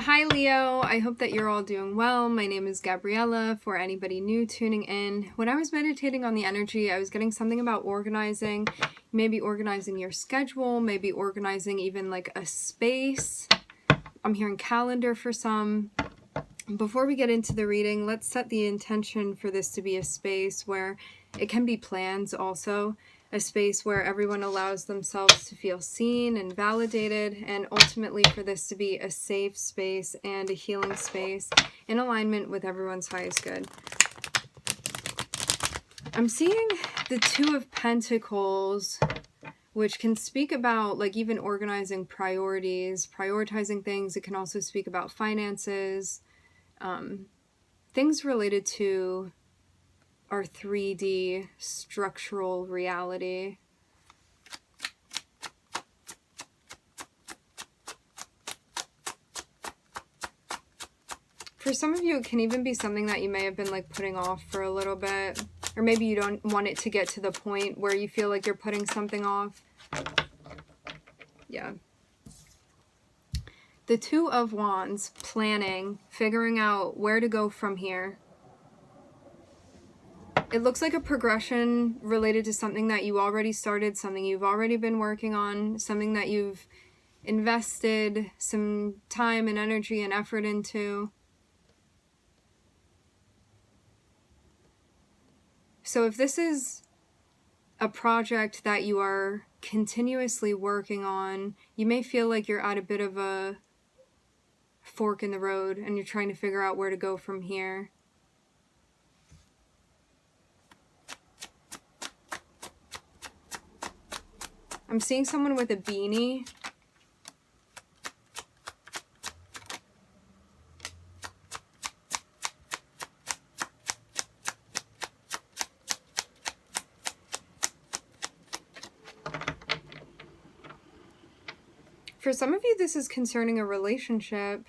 Hi Leo, I hope that you're all doing well. My name is Gabriella, for anybody new tuning in. When I was meditating on the energy, I was getting something about organizing, maybe organizing your schedule, maybe organizing even like a space. I'm hearing calendar for some. Before we get into the reading, let's set the intention for this to be a space where it can be plans also. A space where everyone allows themselves to feel seen and validated, and ultimately for this to be a safe space and a healing space in alignment with everyone's highest good. I'm seeing the Two of Pentacles, which can speak about like even organizing priorities, prioritizing things. It can also speak about finances, things related to our 3D structural reality. For some of you, it can even be something that you may have been like putting off for a little bit, or maybe you don't want it to get to the point where you feel like you're putting something off. Yeah. The Two of Wands, planning, figuring out where to go from here. It looks like a progression related to something that you already started, something you've already been working on, something that you've invested some time and energy and effort into. So if this is a project that you are continuously working on, you may feel like you're at a bit of a fork in the road and you're trying to figure out where to go from here. I'm seeing someone with a beanie. For some of you, this is concerning a relationship.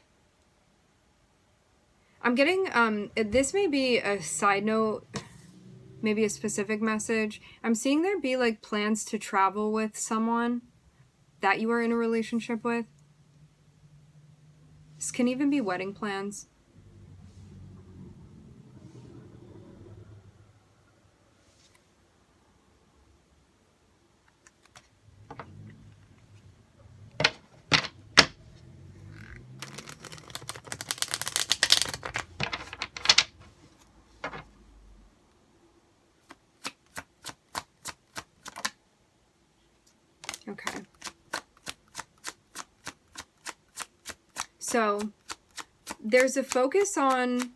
I'm getting, this may be a side note, maybe a specific message. I'm seeing there be like plans to travel with someone that you are in a relationship with. This can even be wedding plans. Okay. So there's a focus on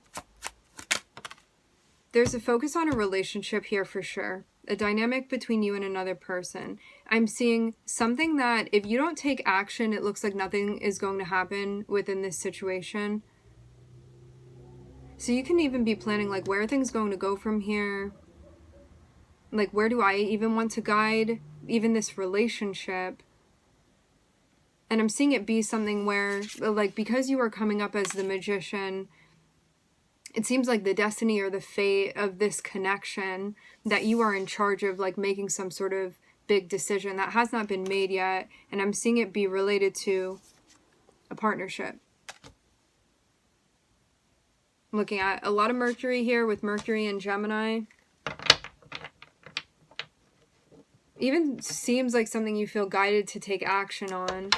a relationship here for sure. A dynamic between you and another person. I'm seeing something that if you don't take action, it looks like nothing is going to happen within this situation. So you can even be planning like where are things going to go from here? Like where do I even want to guide even this relationship? And I'm seeing it be something where like because you are coming up as the Magician, it seems like the destiny or the fate of this connection that you are in charge of like making some sort of big decision that has not been made yet. And I'm seeing it be related to a partnership. I'm looking at a lot of Mercury here with Mercury and Gemini. Even seems like something you feel guided to take action on.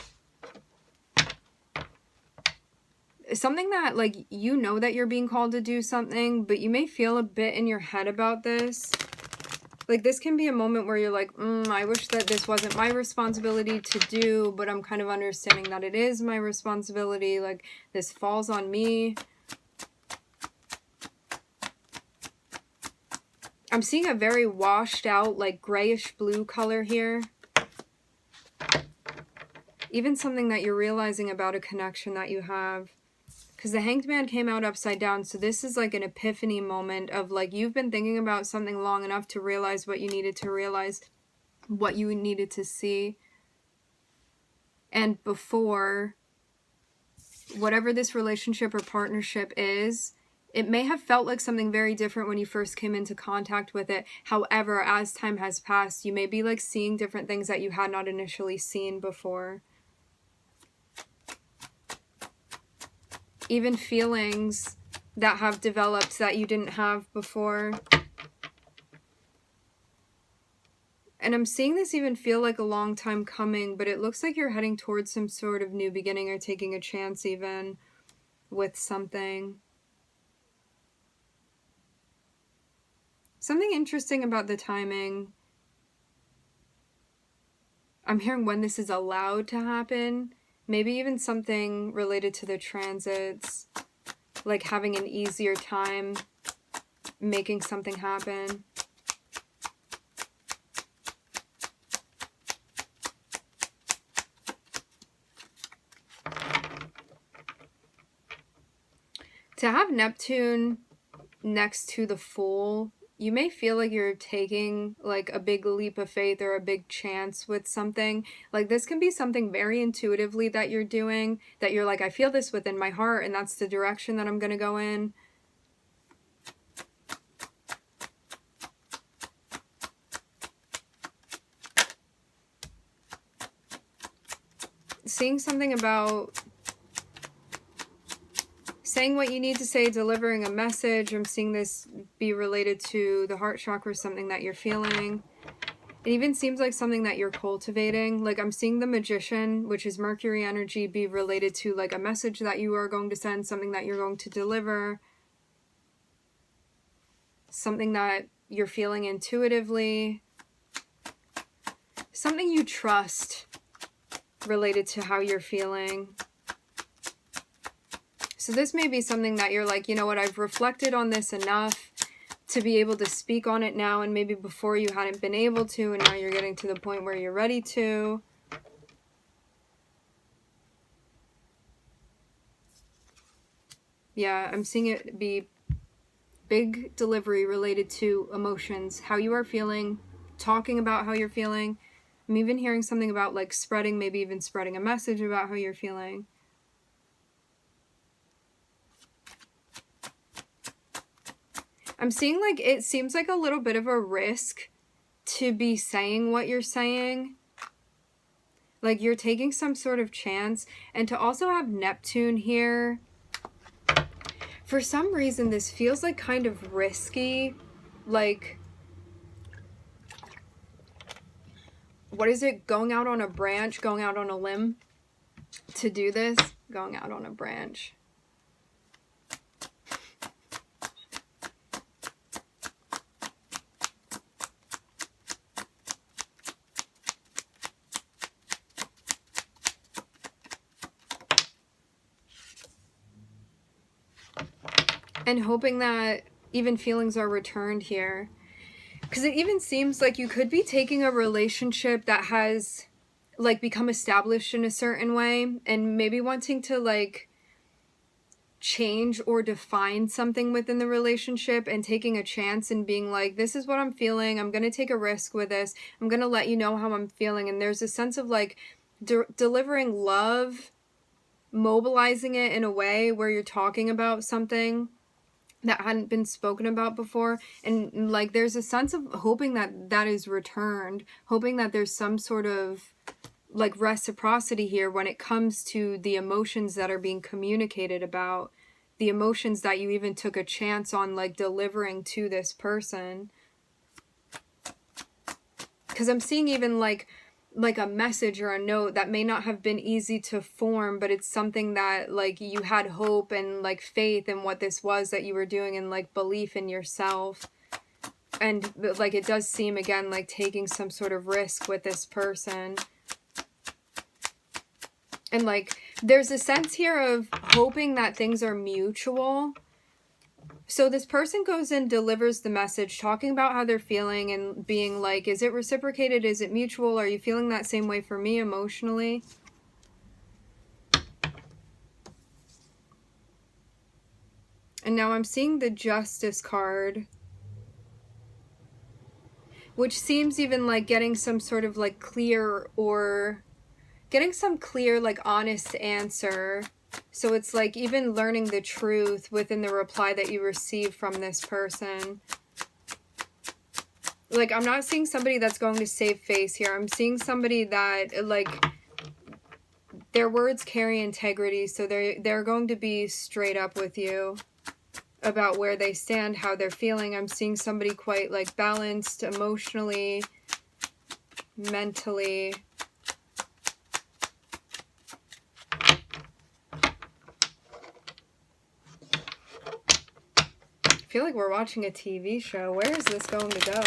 Something that like you know that you're being called to do something, but you may feel a bit in your head about this. Like this can be a moment where you're like, I wish that this wasn't my responsibility to do, but I'm kind of understanding that it is my responsibility. Like this falls on me. I'm seeing a very washed out, like grayish blue color here. Even something that you're realizing about a connection that you have. Because the Hanged Man came out upside down, so this is like an epiphany moment of like you've been thinking about something long enough to realize what you needed to realize, what you needed to see. And before, whatever this relationship or partnership is, it may have felt like something very different when you first came into contact with it. However, as time has passed, you may be like seeing different things that you had not initially seen before. even feelings that have developed that you didn't have before. And I'm seeing this even feel like a long time coming, but it looks like you're heading towards some sort of new beginning or taking a chance even with something. Something interesting about the timing. I'm hearing when this is allowed to happen. Maybe even something related to the transits, like having an easier time making something happen. To have Neptune next to the Fool, you may feel like you're taking like a big leap of faith or a big chance with something. Like this can be something very intuitively that you're doing, that you're like, I feel this within my heart and that's the direction that I'm going to go in. Seeing something about saying what you need to say, delivering a message. I'm seeing this be related to the heart chakra, something that you're feeling. It even seems like something that you're cultivating. Like I'm seeing the Magician, which is Mercury energy, be related to like a message that you are going to send, something that you're going to deliver, something that you're feeling intuitively, something you trust related to how you're feeling. So this may be something that you're like, you know what, I've reflected on this enough to be able to speak on it now, and maybe before you hadn't been able to, and now you're getting to the point where you're ready to. Yeah, I'm seeing it be big delivery related to emotions, how you are feeling, talking about how you're feeling. I'm even hearing something about like spreading, maybe even spreading a message about how you're feeling. I'm seeing like it seems like a little bit of a risk to be saying what you're saying. Like you're taking some sort of chance. And to also have Neptune here, for some reason this feels like kind of risky. Like, what is it? Going out on a branch, going out on a limb to do this? Going out on a branch. And hoping that even feelings are returned here. Because it even seems like you could be taking a relationship that has like become established in a certain way and maybe wanting to like change or define something within the relationship and taking a chance and being like, this is what I'm feeling. I'm going to take a risk with this. I'm going to let you know how I'm feeling. And there's a sense of like delivering love, mobilizing it in a way where you're talking about something that hadn't been spoken about before, and like there's a sense of hoping that that is returned, hoping that there's some sort of like reciprocity here when it comes to the emotions that are being communicated about, the emotions that you even took a chance on like delivering to this person. Because I'm seeing even like a message or a note that may not have been easy to form, but it's something that like you had hope and like faith in what this was that you were doing, and like belief in yourself. And like it does seem again like taking some sort of risk with this person. And like there's a sense here of hoping that things are mutual. So this person goes and delivers the message, talking about how they're feeling and being like, is it reciprocated? Is it mutual? Are you feeling that same way for me emotionally? And now I'm seeing the Justice card, which seems even like getting some sort of like clear or getting some clear, like honest answer. So it's like even learning the truth within the reply that you receive from this person. Like, I'm not seeing somebody that's going to save face here. I'm seeing somebody that, like, Their words carry integrity, so they're going to be straight up with you about where they stand, how they're feeling. I'm seeing somebody quite like balanced emotionally, mentally. I feel like we're watching a TV show. Where is this going to go?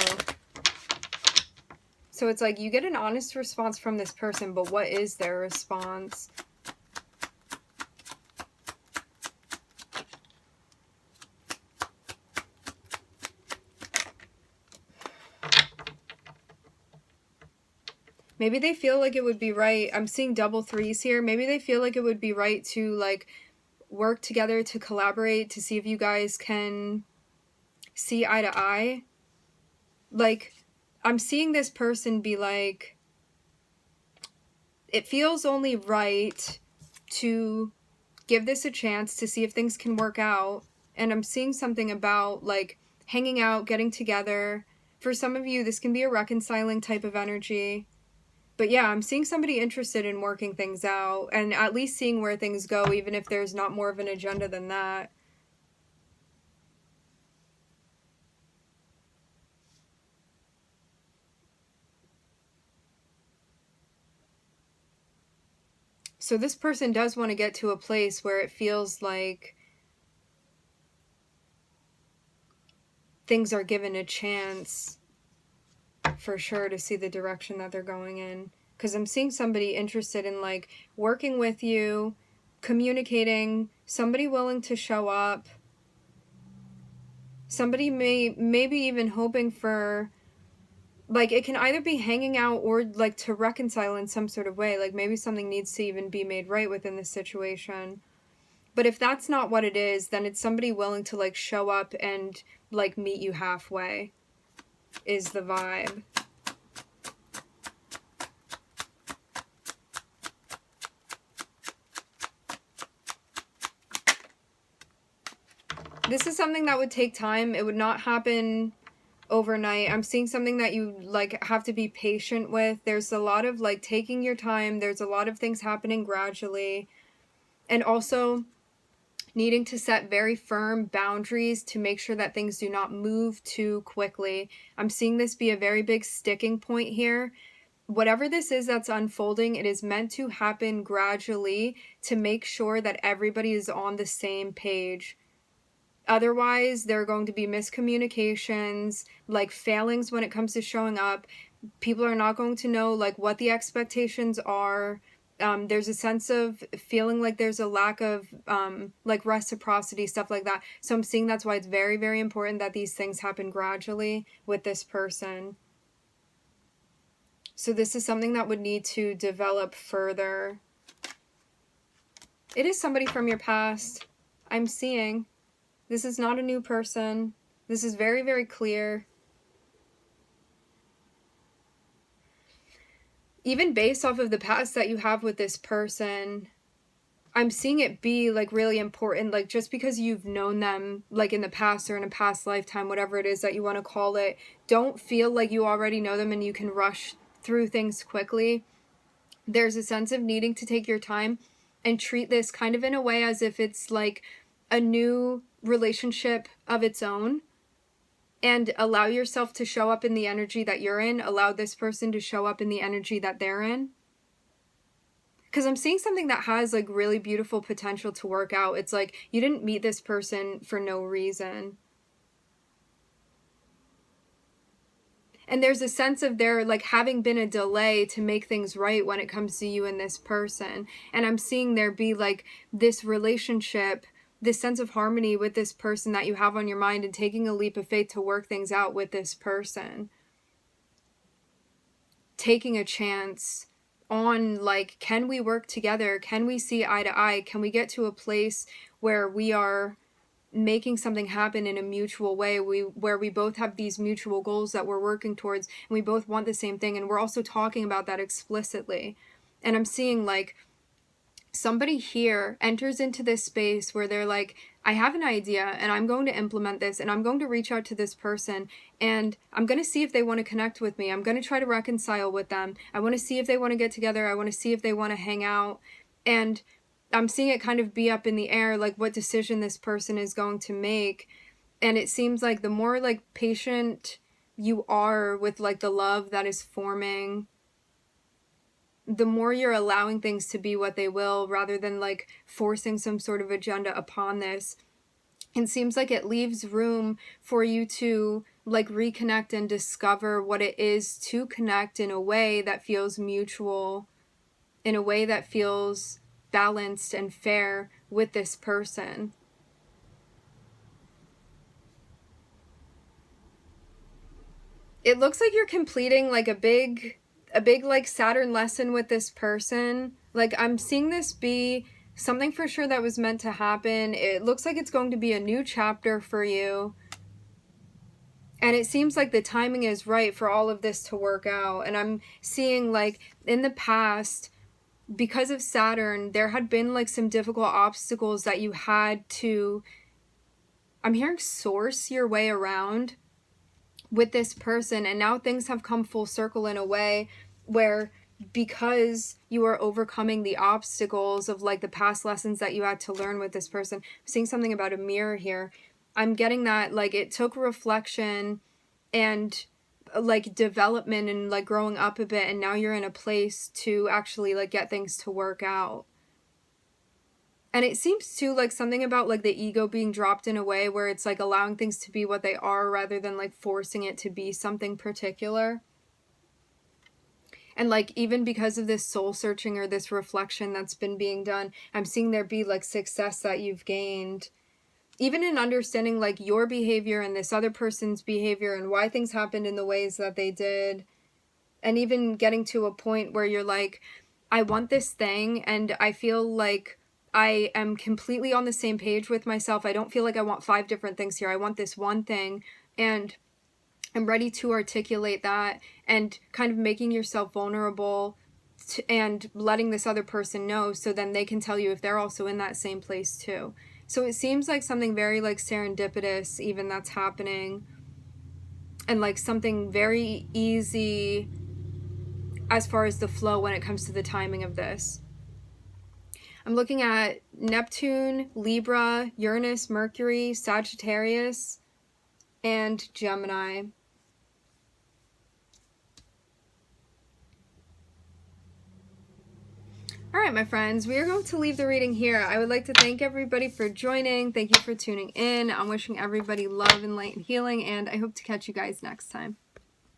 So it's like you get an honest response from this person, but what is their response? Maybe they feel like it would be right. I'm seeing double threes here. Maybe they feel like it would be right to like work together, to collaborate, to see if you guys can see eye to eye. Like, I'm seeing this person be like, it feels only right to give this a chance to see if things can work out. And I'm seeing something about like hanging out, getting together. For some of you, this can be a reconciling type of energy. But yeah, I'm seeing somebody interested in working things out and at least seeing where things go, even if there's not more of an agenda than that. So this person does want to get to a place where it feels like things are given a chance for sure to see the direction that they're going in. Because I'm seeing somebody interested in like working with you, communicating, somebody willing to show up. Somebody maybe even hoping for, like, it can either be hanging out or like to reconcile in some sort of way. Like maybe something needs to even be made right within this situation. But if that's not what it is, then it's somebody willing to like show up and like meet you halfway is the vibe. This is something that would take time. It would not happen overnight. I'm seeing something that you like have to be patient with. There's a lot of like taking your time. There's a lot of things happening gradually. And also needing to set very firm boundaries to make sure that things do not move too quickly. I'm seeing this be a very big sticking point here. Whatever this is that's unfolding, it is meant to happen gradually to make sure that everybody is on the same page. Otherwise, there are going to be miscommunications, like failings when it comes to showing up. People are not going to know like what the expectations are. There's a sense of feeling like there's a lack of like reciprocity, stuff like that. So I'm seeing that's why it's very, very important that these things happen gradually with this person. So this is something that would need to develop further. It is somebody from your past. I'm seeing. This is not a new person. This is very, very clear. Even based off of the past that you have with this person, I'm seeing it be like really important. Like just because you've known them like in the past or in a past lifetime, whatever it is that you want to call it, don't feel like you already know them and you can rush through things quickly. There's a sense of needing to take your time and treat this kind of in a way as if it's like a new relationship of its own, and allow yourself to show up in the energy that you're in. Allow this person to show up in the energy that they're in. Because I'm seeing something that has like really beautiful potential to work out. It's like you didn't meet this person for no reason. And there's a sense of there like having been a delay to make things right when it comes to you and this person. And I'm seeing there be like this relationship, this sense of harmony with this person that you have on your mind, and taking a leap of faith to work things out with this person. Taking a chance on like, can we work together? Can we see eye to eye? Can we get to a place where we are making something happen in a mutual way, where we both have these mutual goals that we're working towards, and we both want the same thing, and we're also talking about that explicitly. And I'm seeing like somebody here enters into this space where they're like, I have an idea and I'm going to implement this, and I'm going to reach out to this person and I'm going to see if they want to connect with me. I'm going to try to reconcile with them. I want to see if they want to get together. I want to see if they want to hang out. And I'm seeing it kind of be up in the air, like what decision this person is going to make. And it seems like the more like patient you are with like the love that is forming, the more you're allowing things to be what they will, rather than like forcing some sort of agenda upon this. It seems like it leaves room for you to like reconnect and discover what it is to connect in a way that feels mutual, in a way that feels balanced and fair with this person. It looks like you're completing like a big like Saturn lesson with this person. Like I'm seeing this be something for sure that was meant to happen. It looks like it's going to be a new chapter for you. And it seems like the timing is right for all of this to work out. And I'm seeing like in the past, because of Saturn, there had been like some difficult obstacles that you had to, I'm hearing, source your way around with this person. And now things have come full circle in a way where, because you are overcoming the obstacles of like the past lessons that you had to learn with this person. I'm seeing something about a mirror here. I'm getting that like it took reflection and like development and like growing up a bit, and now you're in a place to actually like get things to work out. And it seems too like something about like the ego being dropped in a way where it's like allowing things to be what they are rather than like forcing it to be something particular. And like even because of this soul searching or this reflection that's been being done, I'm seeing there be like success that you've gained, even in understanding like your behavior and this other person's behavior and why things happened in the ways that they did. And even getting to a point where you're like, I want this thing and I feel like I am completely on the same page with myself. I don't feel like I want 5 different things here. I want this one thing, and I'm ready to articulate that, and kind of making yourself vulnerable and letting this other person know, so then they can tell you if they're also in that same place too. So it seems like something very like serendipitous even that's happening, and like something very easy as far as the flow when it comes to the timing of this. I'm looking at Neptune, Libra, Uranus, Mercury, Sagittarius, and Gemini. All right, my friends, we are going to leave the reading here. I would like to thank everybody for joining. Thank you for tuning in. I'm wishing everybody love and light and healing, and I hope to catch you guys next time.